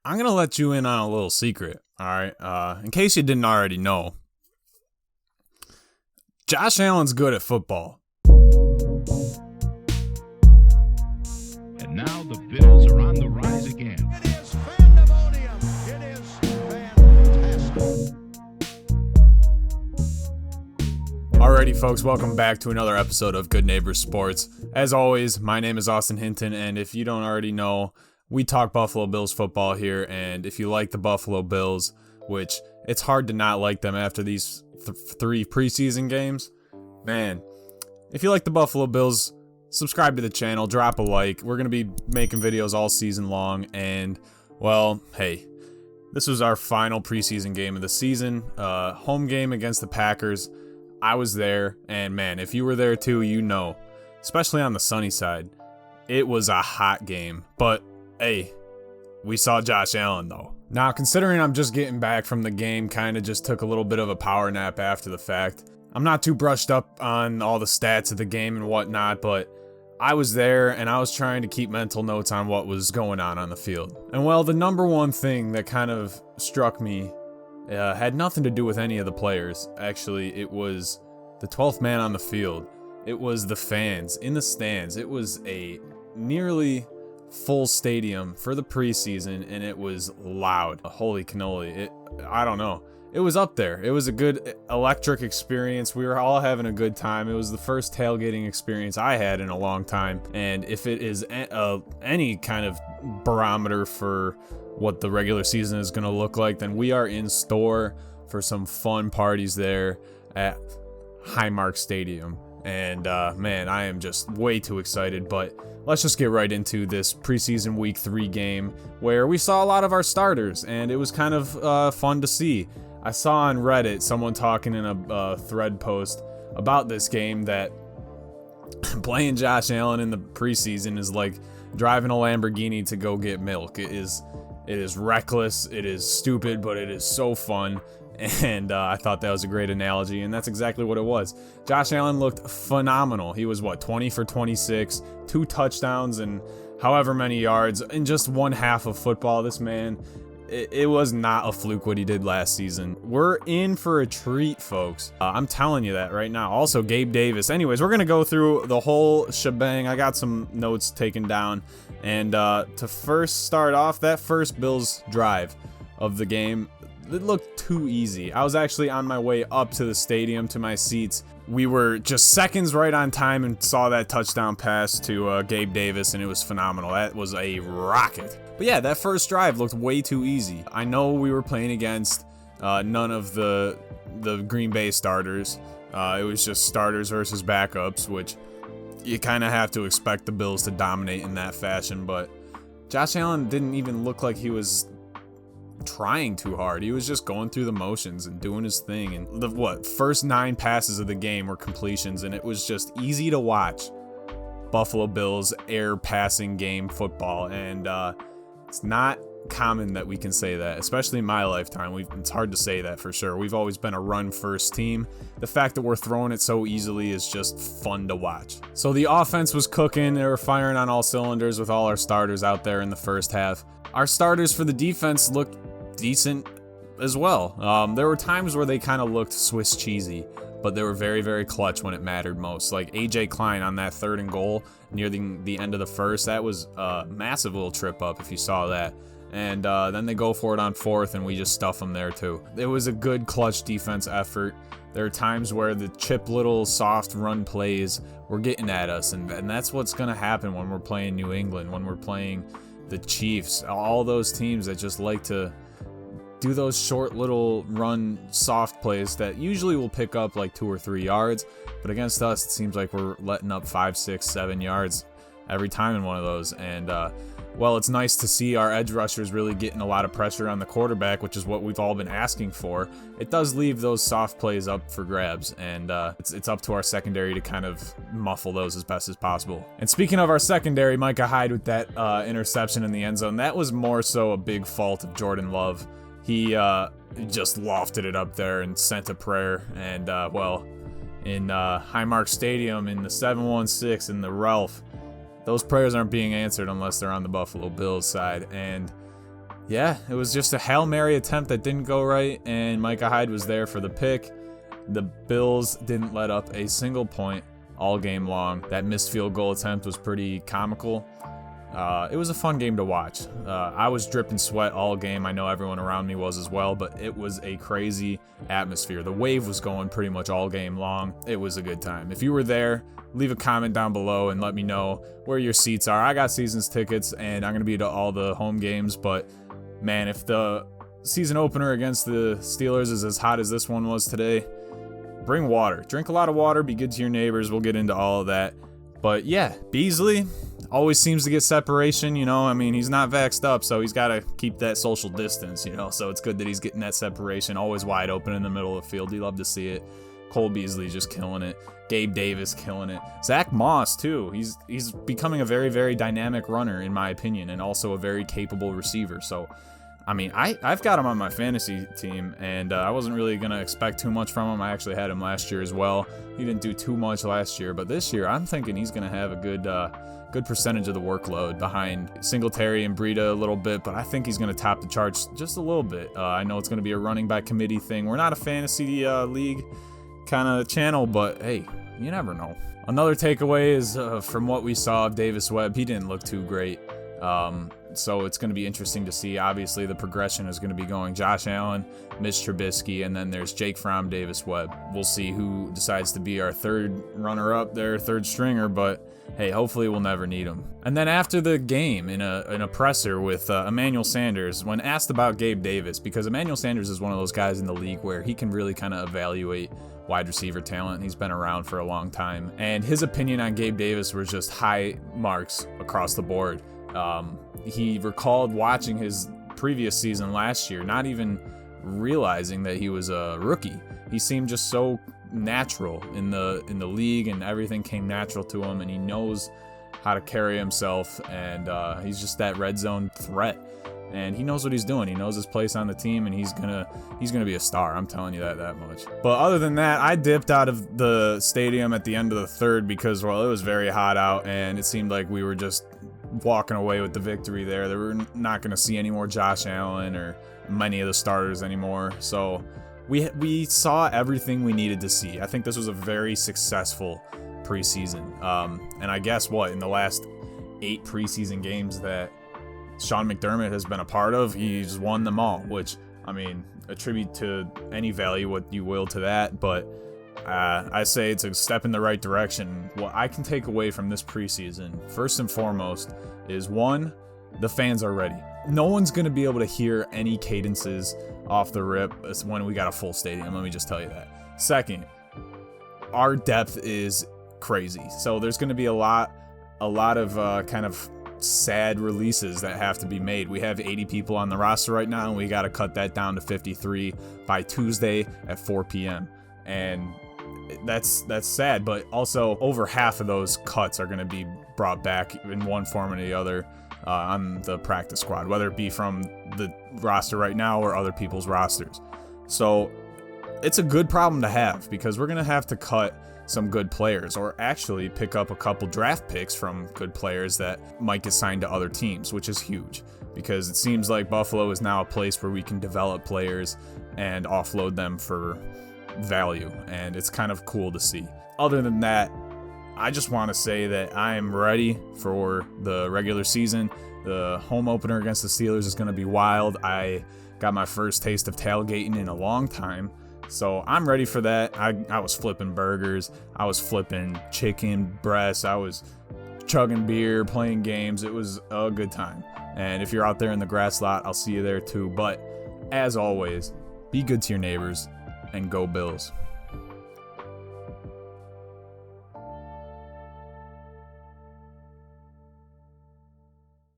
I'm going to let you in on a little secret, all right? In case you didn't already know, Josh Allen's good at football. And now the Bills are on the rise again. It is pandemonium. It is fantastic. Alrighty, folks, welcome back to another episode of Good Neighbors Sports. As always, my name is Austin Hinton, and if you don't already know, we talk Buffalo Bills football here, and if you like the Buffalo Bills, which it's hard to not like them after these three preseason games, man, if you like the Buffalo Bills, subscribe to the channel, drop a like. We're going to be making videos all season long, and, well, hey, this was our final preseason game of the season, home game against the Packers. I was there, and man, if you were there too, you know, especially on the sunny side, it was a hot game, but hey, we saw Josh Allen though. Now, considering I'm just getting back from the game, kind of just took a little bit of a power nap after the fact. I'm not too brushed up on all the stats of the game and whatnot, but I was there and I was trying to keep mental notes on what was going on the field. And well, the number one thing that kind of struck me had nothing to do with any of the players. Actually, it was the 12th man on the field. It was the fans in the stands. It was a nearly full stadium for the preseason, and it was loud. Holy cannoli. I don't know. It was up there. It was a good electric experience. We were all having a good time. It was the first tailgating experience I had in a long time. And if it is any kind of barometer for what the regular season is going to look like, then we are in store for some fun parties there at Highmark Stadium. And man, I am just way too excited, but let's just get right into this preseason week 3 game where we saw a lot of our starters, and it was kind of fun to see. I saw on Reddit someone talking in a thread post about this game that playing Josh Allen in the preseason is like driving a Lamborghini to go get milk. It is reckless, it is stupid, but it is so fun. And I thought that was a great analogy, and that's exactly what it was. Josh Allen looked phenomenal. He was, 20 for 26, 2 touchdowns, and however many yards in just one half of football. This man, it was not a fluke what he did last season. We're in for a treat, folks. I'm telling you that right now. Also, Gabe Davis. Anyways, we're going to go through the whole shebang. I got some notes taken down. And to first start off, that first Bills drive of the game, it looked too easy. I was actually on my way up to the stadium to my seats. We were just seconds right on time and saw that touchdown pass to Gabe Davis, and it was phenomenal. That was a rocket. But yeah, that first drive looked way too easy. I know we were playing against none of the Green Bay starters. It was just starters versus backups, which you kind of have to expect the Bills to dominate in that fashion. But Josh Allen didn't even look like he was trying too hard. He was just going through the motions and doing his thing. And the first 9 passes of the game were completions, and it was just easy to watch Buffalo Bills air passing game football. And it's not common that we can say that, especially in my lifetime. It's hard to say that for sure. We've always been a run first team. The fact that we're throwing it so easily is just fun to watch. So the offense was cooking. They were firing on all cylinders with all our starters out there in the first half. Our starters for the defense looked decent as well. There were times where they kind of looked Swiss cheesy, but they were very, very clutch when it mattered most. Like AJ Klein on that 3rd and goal near the end of the first. That was a massive little trip up if you saw that. And then they go for it on 4th, and we just stuff them there too. It was a good clutch defense effort. There are times where the chip little soft run plays were getting at us, and that's what's going to happen when we're playing New England, when we're playing the Chiefs, all those teams that just like to do those short little run soft plays that usually will pick up like 2 or 3 yards, but against us it seems like we're letting up 5, 6, 7 yards every time in one of those. And well, it's nice to see our edge rushers really getting a lot of pressure on the quarterback, which is what we've all been asking for. It does leave those soft plays up for grabs, and it's up to our secondary to kind of muffle those as best as possible. And speaking of our secondary, Micah Hyde with that interception in the end zone, that was more so a big fault of Jordan Love. He just lofted it up there and sent a prayer, and well, in Highmark Stadium in the 716 in the Ralph, those prayers aren't being answered unless they're on the Buffalo Bills side. And yeah, it was just a Hail Mary attempt that didn't go right, and Micah Hyde was there for the pick. The Bills didn't let up a single point all game long. That missed field goal attempt was pretty comical. It was a fun game to watch. I was dripping sweat all game. I know everyone around me was as well, but it was a crazy atmosphere. The wave was going pretty much all game long. It was a good time. If you were there, leave a comment down below and let me know where your seats are. I got seasons tickets, and I'm going to be to all the home games, but man, if the season opener against the Steelers is as hot as this one was today, bring water. Drink a lot of water. Be good to your neighbors. We'll get into all of that. But yeah, Beasley always seems to get separation, I mean, he's not vaxxed up, so he's got to keep that social distance, so it's good that he's getting that separation, always wide open in the middle of the field. You love to see it. Cole Beasley just killing it. Gabe Davis killing it. Zach Moss, too. He's becoming a very, very dynamic runner, in my opinion, and also a very capable receiver. So, I mean, I've got him on my fantasy team, and I wasn't really going to expect too much from him. I actually had him last year as well. He didn't do too much last year, but this year I'm thinking he's going to have a good percentage of the workload behind Singletary and Breida a little bit, but I think he's going to top the charts just a little bit. I know it's going to be a running by committee thing. We're not a fantasy league kind of channel, but hey, you never know. Another takeaway is from what we saw of Davis Webb, he didn't look too great. So it's going to be interesting to see. Obviously, the progression is going to be going Josh Allen, Mitch Trubisky, and then there's Jake Fromm, Davis Webb. We'll see who decides to be our third runner-up there, third stringer, but hey, hopefully we'll never need him. And then after the game, in a presser with Emmanuel Sanders, when asked about Gabe Davis, because Emmanuel Sanders is one of those guys in the league where he can really kind of evaluate wide receiver talent. He's been around for a long time. And his opinion on Gabe Davis was just high marks across the board. He recalled watching his previous season last year, not even realizing that he was a rookie. He seemed just so natural in the league, and everything came natural to him, and he knows how to carry himself, and he's just that red zone threat. And he knows what he's doing. He knows his place on the team, and he's gonna be a star. I'm telling you that much. But other than that, I dipped out of the stadium at the end of the third because, well, it was very hot out, and it seemed like we were just walking away with the victory there. They were not going to see any more Josh Allen or many of the starters anymore. So we saw everything we needed to see. I think this was a very successful preseason. And I guess in the last 8 preseason games that Sean McDermott has been a part of, he's won them all, which, I mean, attribute to any value what you will to that, but I say it's a step in the right direction. What I can take away from this preseason, first and foremost, is 1, the fans are ready. No one's going to be able to hear any cadences off the rip when we got a full stadium, let me just tell you that. Second, our depth is crazy. So there's going to be a lot of kind of sad releases that have to be made. We have 80 people on the roster right now, and we got to cut that down to 53 by Tuesday at 4 p.m. And that's sad, but also over half of those cuts are going to be brought back in one form or the other on the practice squad, whether it be from the roster right now or other people's rosters. So it's a good problem to have, because we're going to have to cut some good players, or actually pick up a couple draft picks from good players that might get signed to other teams, which is huge, because it seems like Buffalo is now a place where we can develop players and offload them for value, and it's kind of cool to see. Other than that, I just want to say that I am ready for the regular season. The home opener against the Steelers is going to be wild. I got my first taste of tailgating in a long time, so I'm ready for that. I was flipping burgers, I was flipping chicken breasts, I was chugging beer, playing games. It was a good time. And if you're out there in the grass lot, I'll see you there too. But as always, be good to your neighbors, and go Bills.